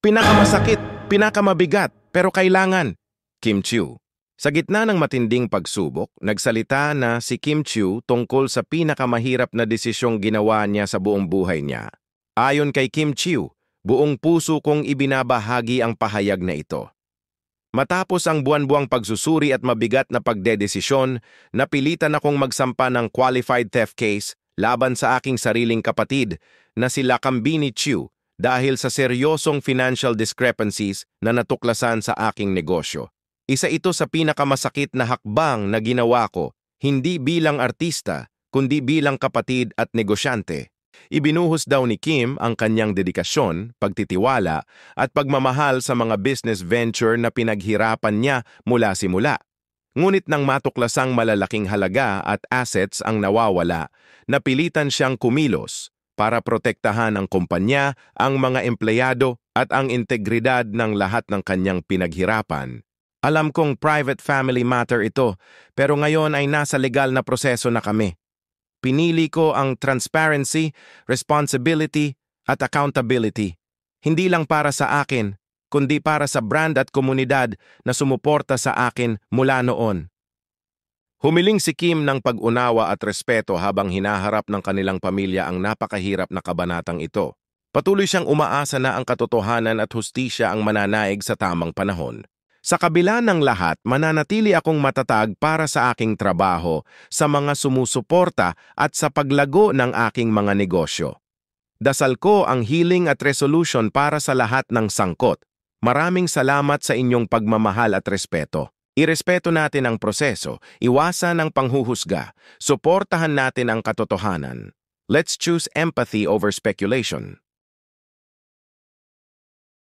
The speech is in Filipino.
Pinakamasakit, pinakamabigat, pero kailangan. Kim Chiu. Sa gitna ng matinding pagsubok, nagsalita na si Kim Chiu tungkol sa pinakamahirap na desisyong ginawa niya sa buong buhay niya. Ayon kay Kim Chiu, buong puso kong ibinabahagi ang pahayag na ito. Matapos ang buwan-buwang pagsusuri at mabigat na pagdedesisyon, napilitan akong magsampa ng qualified theft case laban sa aking sariling kapatid na si Lakambini Chiu dahil sa seryosong financial discrepancies na natuklasan sa aking negosyo. Isa ito sa pinakamasakit na hakbang na ginawa ko, hindi bilang artista, kundi bilang kapatid at negosyante. Ibinuhos daw ni Kim ang kanyang dedikasyon, pagtitiwala at pagmamahal sa mga business venture na pinaghirapan niya mula simula. Ngunit nang matuklasang malalaking halaga at assets ang nawawala, napilitan siyang kumilos para protektahan ang kumpanya, ang mga empleyado at ang integridad ng lahat ng kanyang pinaghirapan. Alam kong private family matter ito, pero ngayon ay nasa legal na proseso na kami. Pinili ko ang transparency, responsibility at accountability. Hindi lang para sa akin, kundi para sa brand at komunidad na sumuporta sa akin mula noon. Humiling si Kim ng pag-unawa at respeto habang hinaharap ng kanilang pamilya ang napakahirap na kabanatang ito. Patuloy siyang umaasa na ang katotohanan at hustisya ang mananaig sa tamang panahon. Sa kabila ng lahat, mananatili akong matatag para sa aking trabaho, sa mga sumusuporta at sa paglago ng aking mga negosyo. Dasal ko ang healing at resolution para sa lahat ng sangkot. Maraming salamat sa inyong pagmamahal at respeto. Irespeto natin ang proseso, iwasan ang panghuhusga, suportahan natin ang katotohanan. Let's choose empathy over speculation.